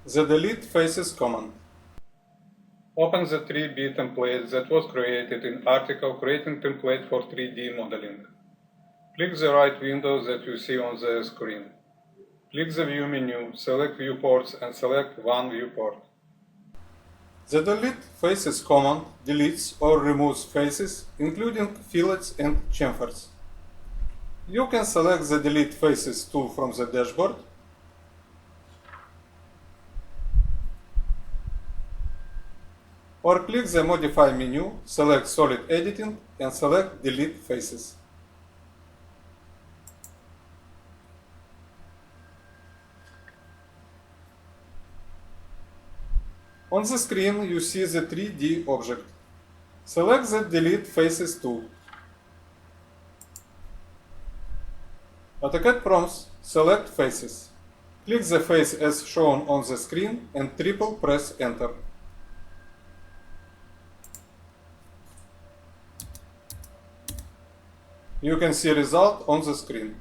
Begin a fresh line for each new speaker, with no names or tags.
The delete faces command.
Open the 3D template that was created in article Creating Template for 3D Modeling. Click the right window that you see on the screen. Click the View menu, select Viewports and select one viewport.
The delete faces command deletes or removes faces, including fillets and chamfers. You can select the delete faces tool from the dashboard, or click the Modify menu, select Solid Editing and select Delete Faces. On the screen you see the 3D object. Select the Delete Faces tool. AutoCAD prompts select faces. Click the face as shown on the screen and triple press Enter. You can see result on the screen.